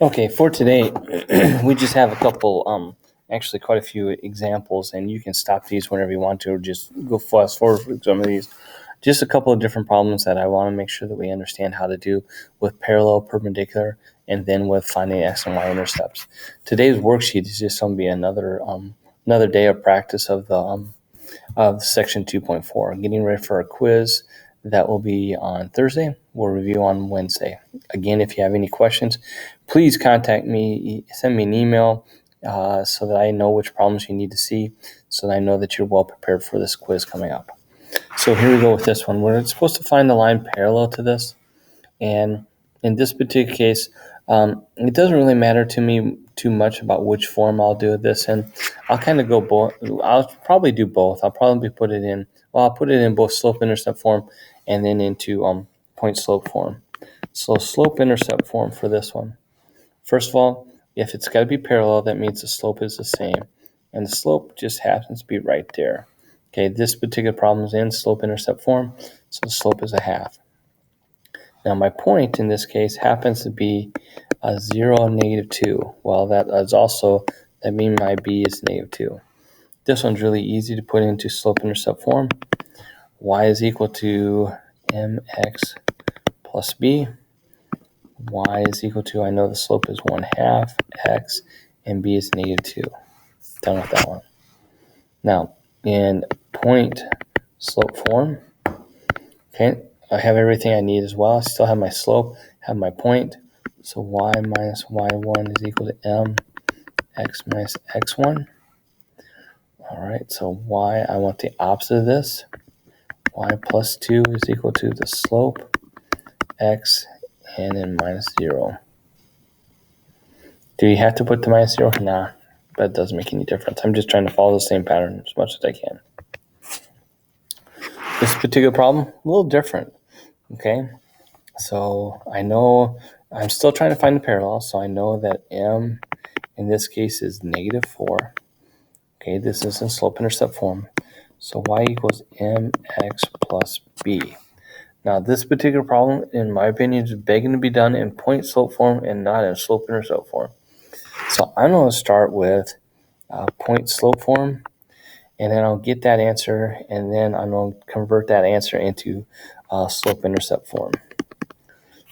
Okay, for today, we just have a couple, actually quite a few examples, and you can stop these whenever you want to, or just go fast forward with some of these. Just a couple of different problems that I want to make sure that we understand how to do with parallel, perpendicular, and then with finding x and y intercepts. Today's worksheet is just going to be another day of practice of section 2.4. Getting ready for a quiz that will be on Thursday. We'll review on Wednesday. Again, if you have any questions, please contact me, send me an email so that I know which problems you need to see, so that I know that you're well prepared for this quiz coming up. So here we go with this one. We're supposed to find the line parallel to this. And in this particular case, it doesn't really matter to me too much about which form I'll do this in. I'll kind of go both. I'll probably do both. I'll put it in both slope-intercept form and then into point-slope form. So slope-intercept form for this one. First of all, if it's got to be parallel, that means the slope is the same. And the slope just happens to be right there. Okay, this particular problem is in slope-intercept form, so the slope is a half. Now my point in this case happens to be 0 and -2. Well, that means my b is -2. This one's really easy to put into slope-intercept form. Y is equal to mx plus b. Y is equal to, I know the slope is 1/2 x, and b is -2. Done with that one. Now, in point slope form, okay, I have everything I need as well. I still have my slope, have my point. So y minus y1 is equal to m x minus x1. All right, so y, I want the opposite of this. Y plus 2 is equal to the slope, x, and then minus 0. Do you have to put the minus 0? Nah, that doesn't make any difference. I'm just trying to follow the same pattern as much as I can. This particular problem, a little different, okay? So I know I'm still trying to find the parallel, so I know that m in this case is -4. Okay, this is in slope-intercept form. So y equals mx plus b. Now this particular problem, in my opinion, is begging to be done in point-slope form and not in slope-intercept form. So I'm going to start with point-slope form, and then I'll get that answer, and then I'm going to convert that answer into slope-intercept form.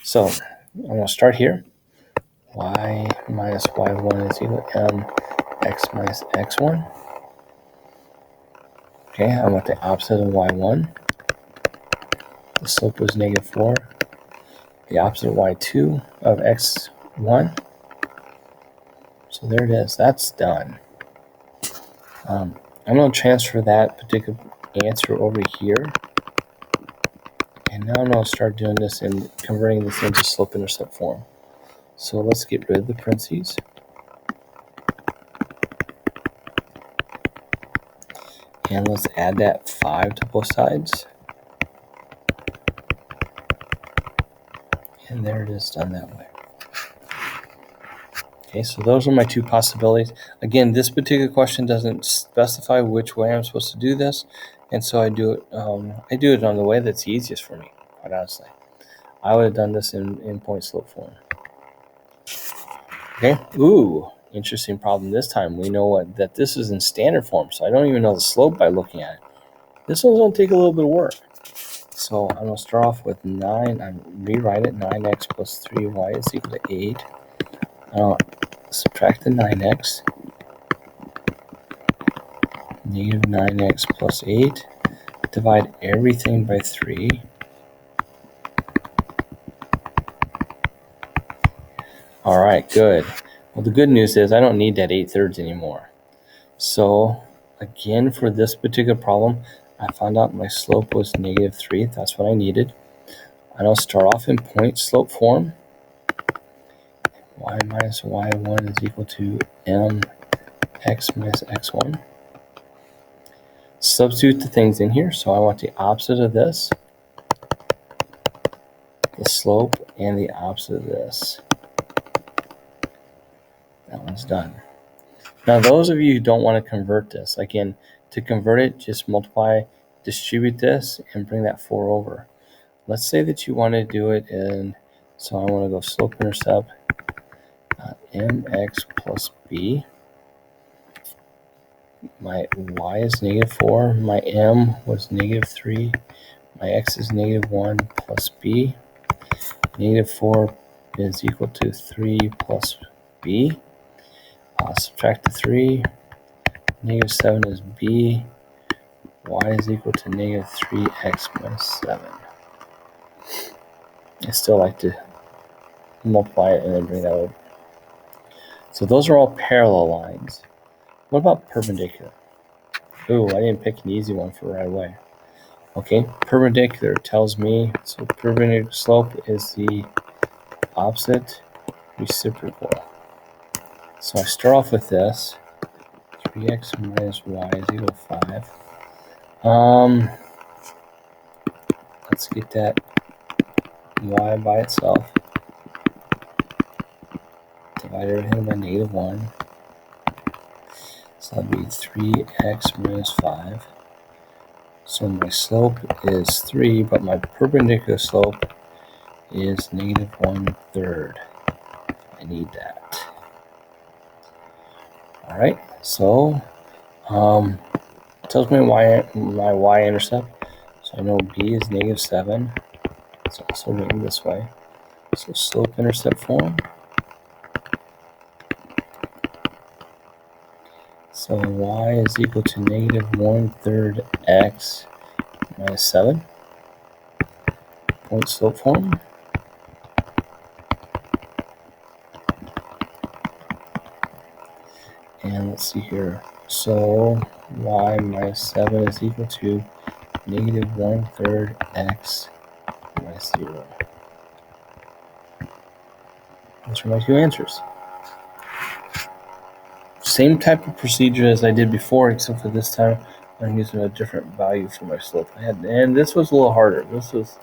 So I'm going to start here. Y minus y1 is equal to mx minus x1. Okay, I want the opposite of y1. The slope was -4. The opposite of y2 of x1. So there it is. That's done. I'm going to transfer that particular answer over here. And now I'm going to start doing this and converting this into slope-intercept form. So let's get rid of the parentheses. And let's add that 5 to both sides. And there it is, done that way. Okay, so those are my two possibilities. Again, this particular question doesn't specify which way I'm supposed to do this, and so I do it on the way that's easiest for me, quite honestly. I would have done this in point slope form. Okay, interesting problem this time. We know that this is in standard form, so I don't even know the slope by looking at it. This one's going to take a little bit of work. So I'm going to start off with 9. I rewrite it, 9x plus 3y is equal to 8. I'll subtract the 9x. Negative 9x plus 8. Divide everything by 3. All right, good. Well, the good news is I don't need that 8/3 anymore. So again, for this particular problem, I found out my slope was -3. That's what I needed. I'll start off in point slope form. Y minus y1 is equal to mx minus x1. Substitute the things in here. So I want the opposite of this, the slope, and the opposite of this. That one's done. Now, those of you who don't want to convert this, again, to convert it, just multiply, distribute this, and bring that 4 over. Let's say that you want to do it in, so I want to go slope-intercept, mx plus b. My y is -4. My m was -3. My x is -1 plus b. -4 is equal to 3 plus b. I'll subtract the 3. -7 is b. Y is equal to -3x minus 7. I still like to multiply it and then bring that over. So those are all parallel lines. What about perpendicular? Ooh, I didn't pick an easy one for right away. Okay, perpendicular tells me, so perpendicular slope is the opposite reciprocal. So I start off with this. 3x minus y is equal to 5. Let's get that y by itself. Divide everything by -1. So that'd be 3x minus 5. So my slope is 3, but my perpendicular slope is -1/3. I need that. All right, so tells me my y-intercept. So I know b is -7. It's also written this way. So slope-intercept form. So y is equal to -1/3 x minus 7. Point slope form. And let's see here. So y minus 7 is equal to -1/3 x minus 0. Those are my two answers. Same type of procedure as I did before, except for this time I'm using a different value for my slope. And this was a little harder. This was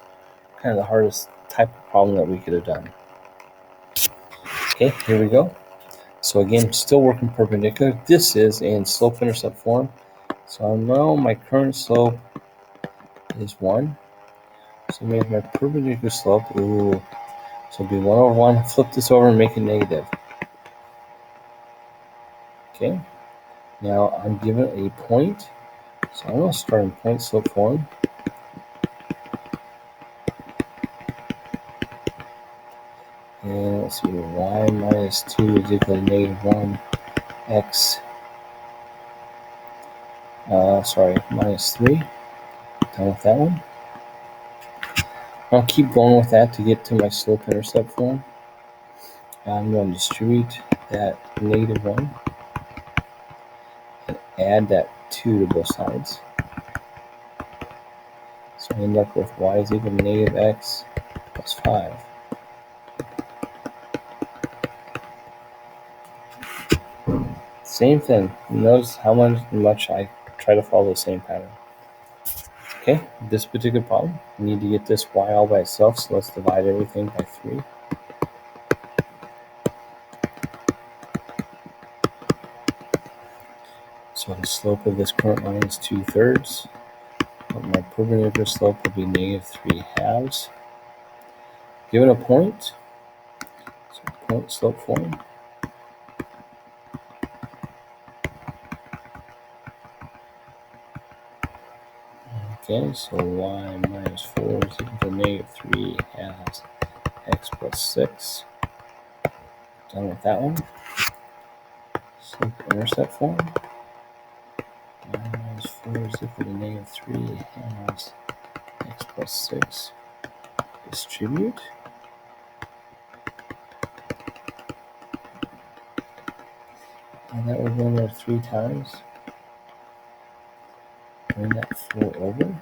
kind of the hardest type of problem that we could have done. Okay, here we go. So again, still working perpendicular. This is in slope-intercept form. So I know my current slope is 1. So make my perpendicular slope, so it'll be 1/1. Flip this over and make it negative. Okay, now I'm given a point. So I'm going to start in point slope form. And let's see, y minus 2 is equal to -1 x, minus 3. Done with that one. I'll keep going with that to get to my slope-intercept form. I'm going to distribute that -1 and add that 2 to both sides. So I end up with y is equal to -x plus 5. Same thing. Notice how much I try to follow the same pattern. Okay, this particular problem, we need to get this y all by itself, so let's divide everything by 3. So the slope of this current line is 2/3. But my perpendicular slope will be -3/2. Given a point, so point slope form. Okay, so y minus 4 is equal to -3/2 x plus 6. Done with that one. Slope-intercept form. Y minus 4 is equal to -3/2 x plus 6. Distribute. And that will go there 3 times. Bring that 4 over.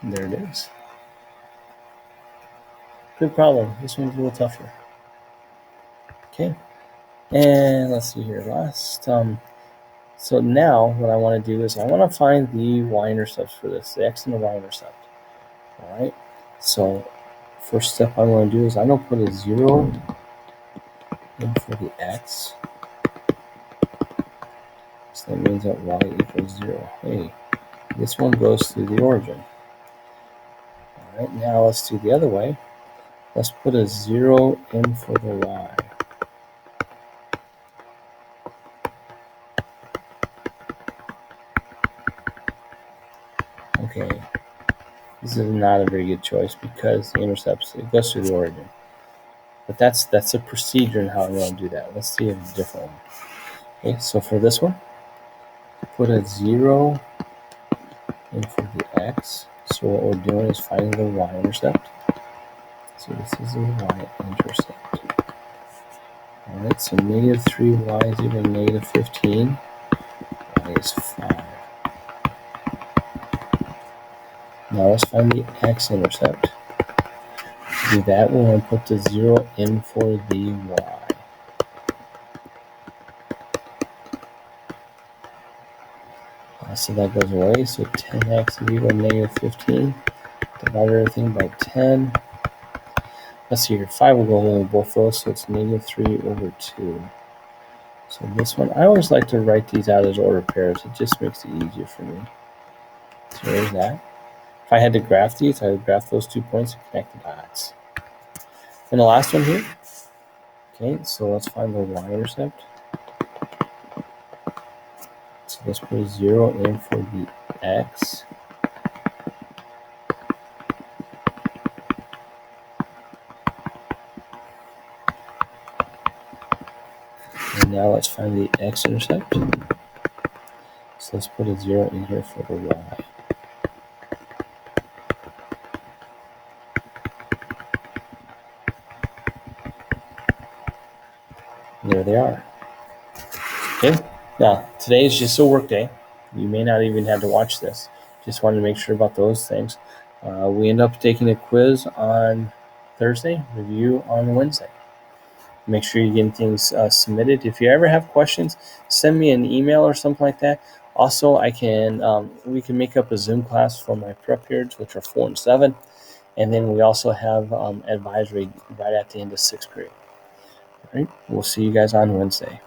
And there it is. Good problem. This one's a little tougher. Okay. And let's see here. So now what I want to do is I want to find the y-intercepts for this, the x and the y-intercept. All right. So first step I'm going to do is I'm going to put a 0 in for the x. So that means that y equals 0. Hey, this one goes through the origin. All right, now let's do the other way. Let's put a 0 in for the y. Okay, this is not a very good choice because the intercepts, it goes through the origin. But that's a procedure in how I'm going to do that. Let's see a different one. Okay, so for this one, put a 0 in for the x. So what we're doing is finding the y-intercept. So this is a y-intercept. All right, so negative 3y is equal to negative 15. Y is 5. Now let's find the x-intercept. To do that, we're going to put the 0 in for the y. So that goes away. So 10x is equal to negative 15. Divide everything by 10. Let's see here. 5 will go along with both those, so it's negative 3 over 2. So this one, I always like to write these out as order pairs. It just makes it easier for me. So there's that. If I had to graph these, I would graph those 2 points and connect the dots. And the last one here. Okay, so let's find the y-intercept. So let's put a 0 in for the x. And now let's find the x-intercept. So let's put a 0 in here for the y. And there they are. Okay, now today is just a work day. You may not even have to watch this. Just wanted to make sure about those things. We end up taking a quiz on Thursday, review on Wednesday. Make sure you get things submitted. If you ever have questions, send me an email or something like that. Also, we can make up a Zoom class for my prep periods, which are 4 and 7. And then we also have advisory right at the end of 6th period. All right, we'll see you guys on Wednesday.